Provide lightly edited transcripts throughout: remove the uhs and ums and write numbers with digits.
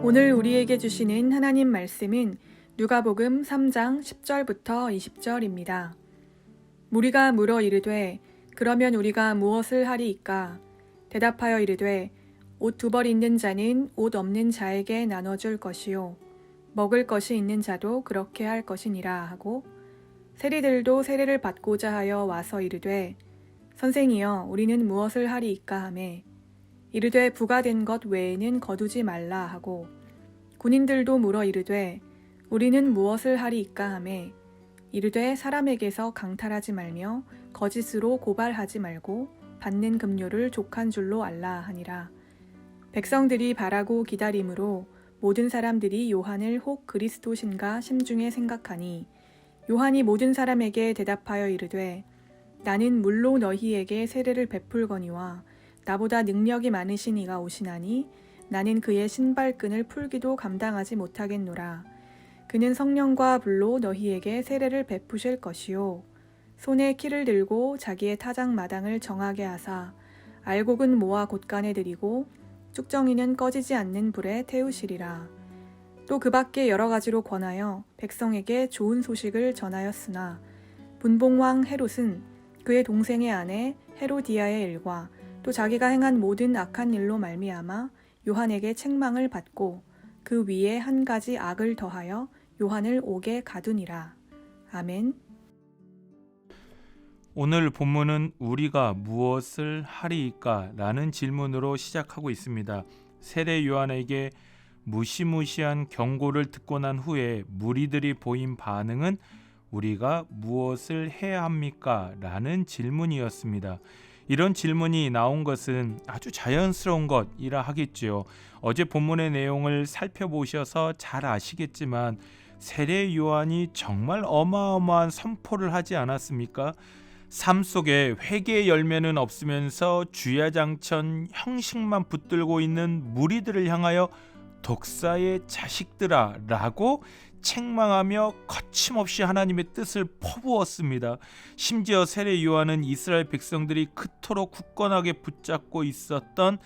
오늘 우리에게 주시는 하나님 말씀은 누가복음 3장 10절부터 20절입니다. 무리가 물어 이르되 그러면 우리가 무엇을 하리이까? 대답하여 이르되 옷 두 벌 있는 자는 옷 없는 자에게 나눠줄 것이요 먹을 것이 있는 자도 그렇게 할 것이니라 하고 세리들도 세례를 받고자 하여 와서 이르되 선생이여 우리는 무엇을 하리이까 하매 이르되 부과된 것 외에는 거두지 말라 하고 군인들도 물어 이르되 우리는 무엇을 하리이까 하매 이르되 사람에게서 강탈하지 말며 거짓으로 고발하지 말고 받는 급료를 족한 줄로 알라 하니라. 백성들이 바라고 기다림으로 모든 사람들이 요한을 혹 그리스도신가 심중에 생각하니 요한이 모든 사람에게 대답하여 이르되 나는 물로 너희에게 세례를 베풀거니와 나보다 능력이 많으신 이가 오시나니 나는 그의 신발끈을 풀기도 감당하지 못하겠노라. 그는 성령과 불로 너희에게 세례를 베푸실 것이요 손에 키를 들고 자기의 타작 마당을 정하게 하사 알곡은 모아 곳간에 들이고 쭉정이는 꺼지지 않는 불에 태우시리라. 또 그 밖에 여러 가지로 권하여 백성에게 좋은 소식을 전하였으나 분봉왕 헤롯은 그의 동생의 아내 헤로디아의 일과 또 자기가 행한 모든 악한 일로 말미암아 요한에게 책망을 받고 그 위에 한 가지 악을 더하여 요한을 옥에 가두니라. 아멘. 오늘 본문은 우리가 무엇을 하리이까? 라는 질문으로 시작하고 있습니다. 세례 요한에게 무시무시한 경고를 듣고 난 후에 무리들이 보인 반응은 우리가 무엇을 해야 합니까? 라는 질문이었습니다. 이런 질문이 나온 것은 아주 자연스러운 것이라 하겠지요. 어제 본문의 내용을 살펴보셔서 잘 아시겠지만 세례 요한이 정말 어마어마한 선포를 하지 않았습니까? 삶 속에 회개의 열매는 없으면서 주야장천 형식만 붙들고 있는 무리들을 향하여 독사의 자식들아 라고 책망하며 거침없이 하나님의 뜻을 퍼부었습니다. 심지어 세례 요한은 이스라엘 백성들이 그토록 굳건하게 붙잡고 있었던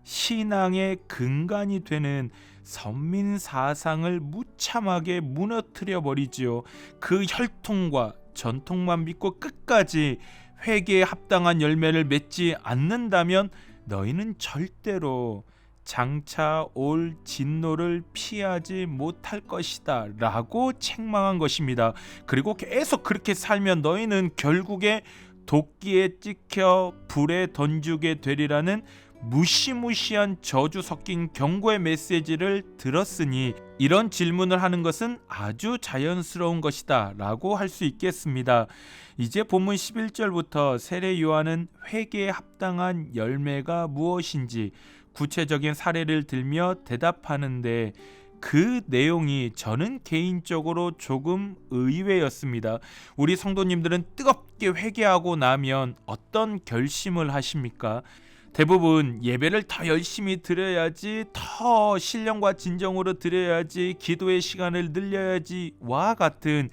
신앙의 근간이 되는 선민 사상을 무참하게 무너뜨려 버리지요. 그 혈통과 전통만 믿고 끝까지 회개에 합당한 열매를 맺지 않는다면 너희는 절대로 장차 올 진노를 피하지 못할 것이다 라고 책망한 것입니다. 그리고 계속 그렇게 살면 너희는 결국에 도끼에 찍혀 불에 던지게 되리라는 무시무시한 저주 섞인 경고의 메시지를 들었으니 이런 질문을 하는 것은 아주 자연스러운 것이다 라고 할 수 있겠습니다. 이제 본문 11절부터 세례 요한은 회개에 합당한 열매가 무엇인지 구체적인 사례를 들며 대답하는데 그 내용이 저는 개인적으로 조금 의외였습니다. 우리 성도님들은 뜨겁게 회개하고 나면 어떤 결심을 하십니까? 대부분 예배를 더 열심히 드려야지, 더 신령과 진정으로 드려야지, 기도의 시간을 늘려야지와 같은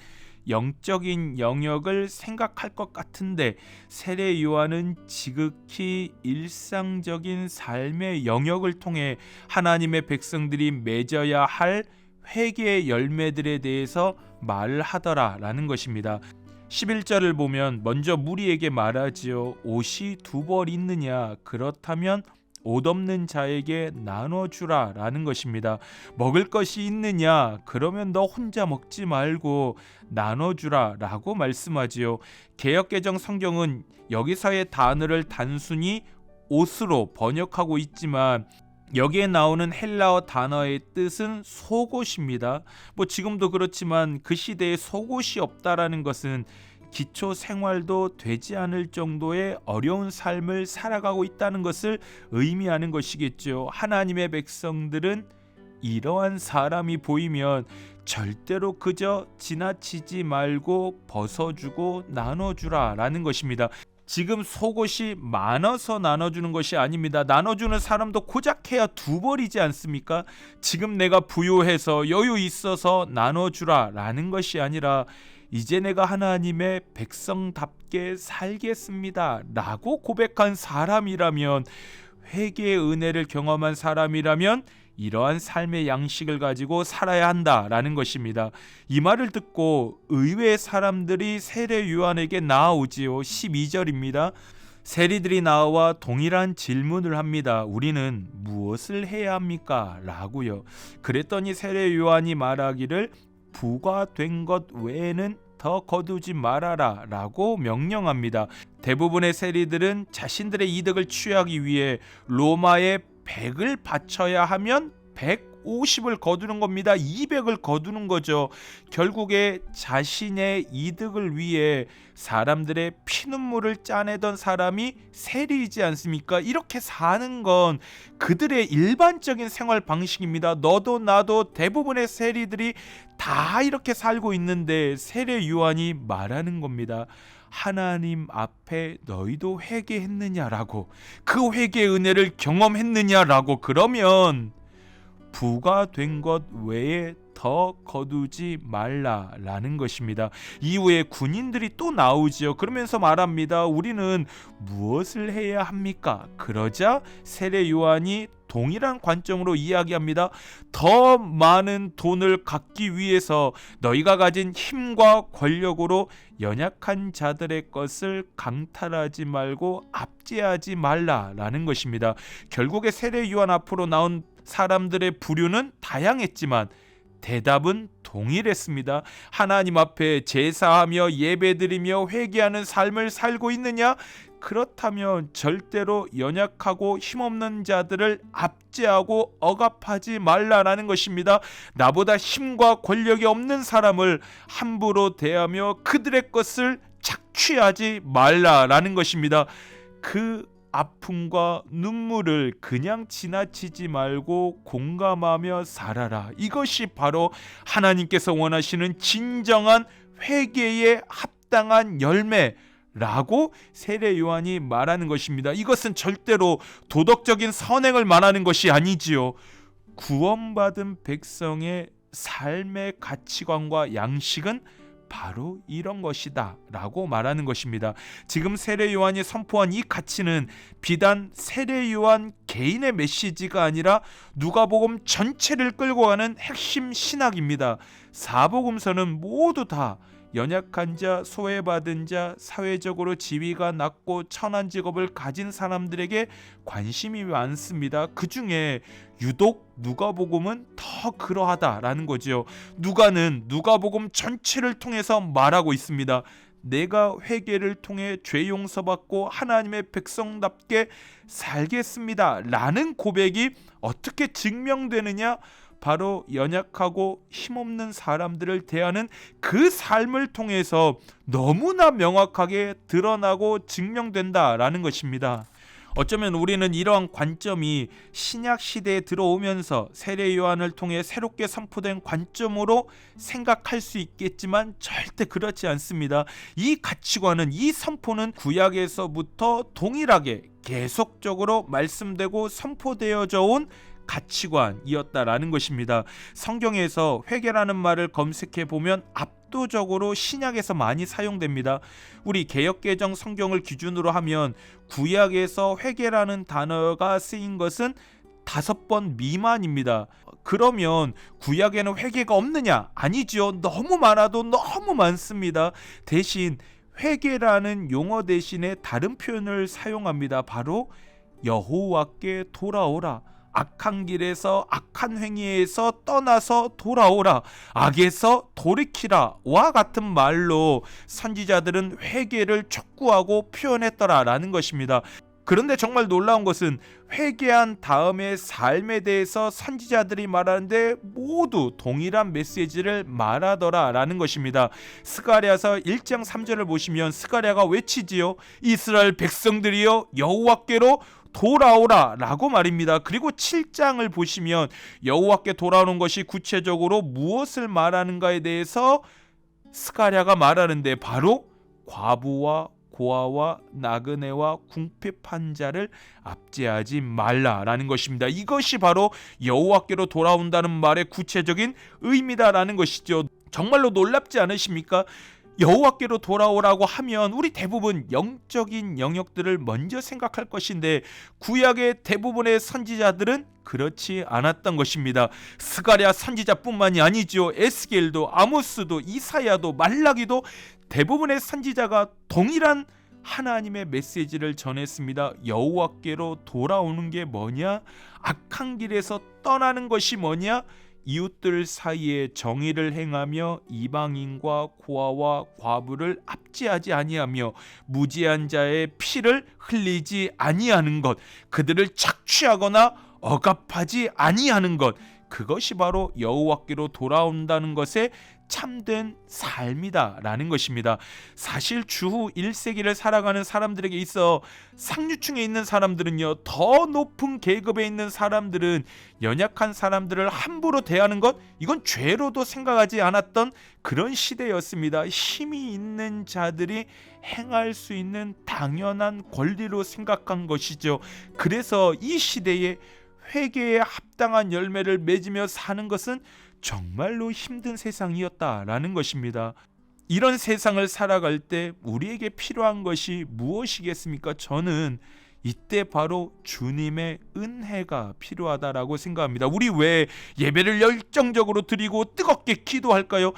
영적인 영역을 생각할 것 같은데 세례 요한은 지극히 일상적인 삶의 영역을 통해 하나님의 백성들이 맺어야 할 회개의 열매들에 대해서 말을 하더라라는 것입니다. 11절을 보면 먼저 무리에게 말하지요. 옷이 두 벌 있느냐? 그렇다면 옷 없는 자에게 나눠주라 라는 것입니다. 먹을 것이 있느냐? 그러면 너 혼자 먹지 말고 나눠주라 라고 말씀하지요. 개역개정 성경은 여기서의 단어를 단순히 옷으로 번역하고 있지만 여기에 나오는 헬라어 단어의 뜻은 속옷입니다. 지금도 그렇지만 그 시대에 속옷이 없다라는 것은 기초 생활도 되지 않을 정도의 어려운 삶을 살아가고 있다는 것을 의미하는 것이겠죠. 하나님의 백성들은 이러한 사람이 보이면 절대로 그저 지나치지 말고 벗어주고 나눠주라 라는 것입니다. 지금 속옷이 많아서 나눠주는 것이 아닙니다. 나눠주는 사람도 고작 해야 두 벌이지 않습니까? 지금 내가 부유해서 여유 있어서 나눠주라 라는 것이 아니라 이제 내가 하나님의 백성답게 살겠습니다 라고 고백한 사람이라면, 회개의 은혜를 경험한 사람이라면 이러한 삶의 양식을 가지고 살아야 한다라는 것입니다. 이 말을 듣고 의외의 사람들이 세례 요한에게 나아오지요. 12절입니다. 세리들이 나와 동일한 질문을 합니다. 우리는 무엇을 해야 합니까? 라고요. 그랬더니 세례 요한이 말하기를 부과된 것 외에는 더 거두지 말아라 라고 명령합니다. 대부분의 세리들은 자신들의 이득을 취하기 위해 로마에 100을 바쳐야 하면 150을 거두는 겁니다. 200을 거두는 거죠. 결국에 자신의 이득을 위해 사람들의 피눈물을 짜내던 사람이 세리이지 않습니까? 이렇게 사는 건 그들의 일반적인 생활 방식입니다. 너도 나도 대부분의 세리들이 다 이렇게 살고 있는데 세례 요한이 말하는 겁니다. 하나님 앞에 너희도 회개했느냐라고, 그 회개의 은혜를 경험했느냐라고. 그러면 부과된 것 외에 더 거두지 말라라는 것입니다. 이후에 군인들이 또 나오지요. 그러면서 말합니다. 우리는 무엇을 해야 합니까? 그러자 세례 요한이 동일한 관점으로 이야기합니다. 더 많은 돈을 갖기 위해서 너희가 가진 힘과 권력으로 연약한 자들의 것을 강탈하지 말고 압제하지 말라라는 것입니다. 결국에 세례 요한 앞으로 나온 사람들의 부류는 다양했지만 대답은 동일했습니다. 하나님 앞에 제사하며 예배드리며 회개하는 삶을 살고 있느냐? 그렇다면 절대로 연약하고 힘없는 자들을 압제하고 억압하지 말라라는 것입니다. 나보다 힘과 권력이 없는 사람을 함부로 대하며 그들의 것을 착취하지 말라라는 것입니다. 그 아픔과 눈물을 그냥 지나치지 말고 공감하며 살아라. 이것이 바로 하나님께서 원하시는 진정한 회개에 합당한 열매라고 세례 요한이 말하는 것입니다. 이것은 절대로 도덕적인 선행을 말하는 것이 아니지요. 구원받은 백성의 삶의 가치관과 양식은 바로 이런 것이다 라고 말하는 것입니다. 지금 세례 요한이 선포한 이 가치는 비단 세례 요한 개인의 메시지가 아니라 누가복음 전체를 끌고 가는 핵심 신학입니다. 사복음서는 모두 다 연약한 자, 소외받은 자, 사회적으로 지위가 낮고 천한 직업을 가진 사람들에게 관심이 많습니다. 그 중에 유독 누가복음은 더 그러하다라는 거죠. 누가는 누가복음 전체를 통해서 말하고 있습니다. 내가 회개를 통해 죄 용서받고 하나님의 백성답게 살겠습니다 라는 고백이 어떻게 증명되느냐? 바로 연약하고 힘없는 사람들을 대하는 그 삶을 통해서 너무나 명확하게 드러나고 증명된다라는 것입니다. 어쩌면 우리는 이러한 관점이 신약 시대에 들어오면서 세례 요한을 통해 새롭게 선포된 관점으로 생각할 수 있겠지만 절대 그렇지 않습니다. 이 가치관은, 이 선포는 구약에서부터 동일하게 계속적으로 말씀되고 선포되어져 온 가치관이었다라는 것입니다. 성경에서 회개라는 말을 검색해 보면 압도적으로 신약에서 많이 사용됩니다. 우리 개역개정 성경을 기준으로 하면 구약에서 회개라는 단어가 쓰인 것은 5번 미만입니다. 그러면 구약에는 회개가 없느냐? 아니지요. 너무 많아도 너무 많습니다. 대신 회개라는 용어 대신에 다른 표현을 사용합니다. 바로 여호와께 돌아오라. 악한 길에서, 악한 행위에서 떠나서 돌아오라, 악에서 돌이키라 와 같은 말로 선지자들은 회개를 촉구하고 표현했더라라는 것입니다. 그런데 정말 놀라운 것은 회개한 다음의 삶에 대해서 선지자들이 말하는데 모두 동일한 메시지를 말하더라라는 것입니다. 스가랴서 1장 3절을 보시면 스가랴가 외치지요. 이스라엘 백성들이여 여호와께로 돌아오라 라고 말입니다. 그리고 7장을 보시면 여호와께 돌아오는 것이 구체적으로 무엇을 말하는가에 대해서 스가랴가 말하는데 바로 과부와 고아와 나그네와 궁핍한 자를 압제하지 말라라는 것입니다. 이것이 바로 여호와께로 돌아온다는 말의 구체적인 의미다라는 것이죠. 정말로 놀랍지 않으십니까? 여호와께로 돌아오라고 하면 우리 대부분 영적인 영역들을 먼저 생각할 것인데 구약의 대부분의 선지자들은 그렇지 않았던 것입니다. 스가랴 선지자뿐만이 아니죠. 에스겔도, 아모스도, 이사야도, 말라기도 대부분의 선지자가 동일한 하나님의 메시지를 전했습니다. 여호와께로 돌아오는 게 뭐냐? 악한 길에서 떠나는 것이 뭐냐? 이웃들 사이에 정의를 행하며 이방인과 고아와 과부를 압제하지 아니하며 무지한 자의 피를 흘리지 아니하는 것, 그들을 착취하거나 억압하지 아니하는 것, 그것이 바로 여호와께로 돌아온다는 것의 참된 삶이다라는 것입니다. 사실 주후 1세기를 살아가는 사람들에게 있어 상류층에 있는 사람들은요, 더 높은 계급에 있는 사람들은 연약한 사람들을 함부로 대하는 것, 이건 죄로도 생각하지 않았던 그런 시대였습니다. 힘이 있는 자들이 행할 수 있는 당연한 권리로 생각한 것이죠. 그래서 이 시대에 회개에 합당한 열매를 맺으며 사는 것은 정말로 힘든 세상이었다라는 것입니다. 이런 세상을 살아갈 때 우리에게 필요한 것이 무엇이겠습니까? 저는 이때 바로 주님의 은혜가 필요하다라고 생각합니다. 우리 왜 예배를 열정적으로 드리고 뜨겁게 기도할까요?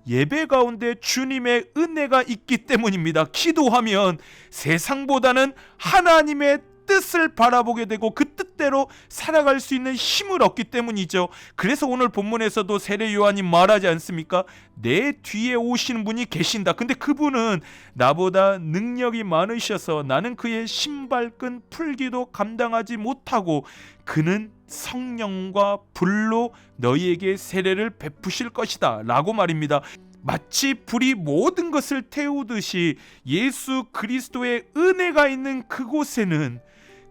예배 가운데 주님의 은혜가 있기 때문입니다. 기도하면 세상보다는 하나님의 뜻을 바라보게 되고 그 뜻대로 살아갈 수 있는 힘을 얻기 때문이죠. 그래서 오늘 본문에서도 세례 요한이 말하지 않습니까? 내 뒤에 오시는 분이 계신다. 근데 그분은 나보다 능력이 많으셔서 나는 그의 신발끈 풀기도 감당하지 못하고 그는 성령과 불로 너희에게 세례를 베푸실 것이다 라고 말입니다. 마치 불이 모든 것을 태우듯이 예수 그리스도의 은혜가 있는 그곳에는,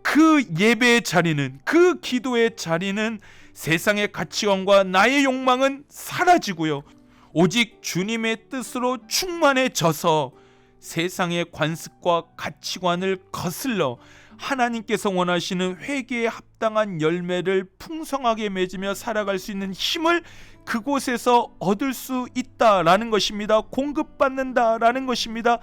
그 예배의 자리는, 그 기도의 자리는 세상의 가치관과 나의 욕망은 사라지고요, 오직 주님의 뜻으로 충만해져서 세상의 관습과 가치관을 거슬러 하나님께서 원하시는 회개에 합당한 열매를 풍성하게 맺으며 살아갈 수 있는 힘을 그곳에서 얻을 수 있다라는 것입니다. 공급받는다라는 것입니다.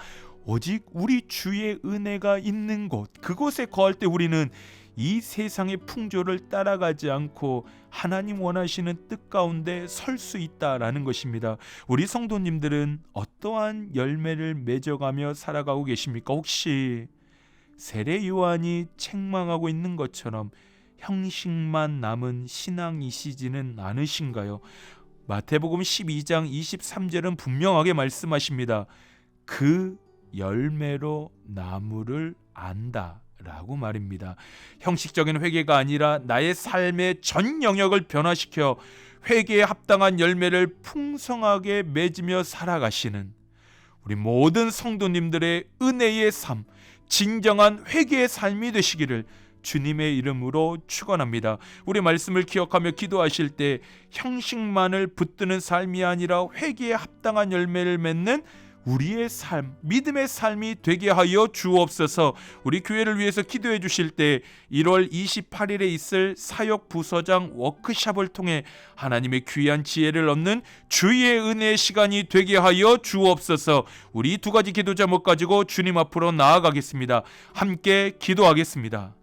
오직 우리 주의 은혜가 있는 곳, 그곳에 거할 때 우리는 이 세상의 풍조를 따라가지 않고 하나님 원하시는 뜻 가운데 설 수 있다라는 것입니다. 우리 성도님들은 어떠한 열매를 맺어가며 살아가고 계십니까? 혹시 세례 요한이 책망하고 있는 것처럼 형식만 남은 신앙이시지는 않으신가요? 마태복음 12장 23절은 분명하게 말씀하십니다. 그 열매로 나무를 안다 라고 말입니다. 형식적인 회개가 아니라 나의 삶의 전 영역을 변화시켜 회개에 합당한 열매를 풍성하게 맺으며 살아가시는 우리 모든 성도님들의 은혜의 삶, 진정한 회개의 삶이 되시기를 주님의 이름으로 축원합니다. 우리 말씀을 기억하며 기도하실 때 형식만을 붙드는 삶이 아니라 회개에 합당한 열매를 맺는 우리의 삶, 믿음의 삶이 되게 하여 주옵소서. 우리 교회를 위해서 기도해 주실 때 1월 28일에 있을 사역 부서장 워크숍을 통해 하나님의 귀한 지혜를 얻는 주의 은혜의 시간이 되게 하여 주옵소서. 우리 두 가지 기도 제목 가지고 주님 앞으로 나아가겠습니다. 함께 기도하겠습니다.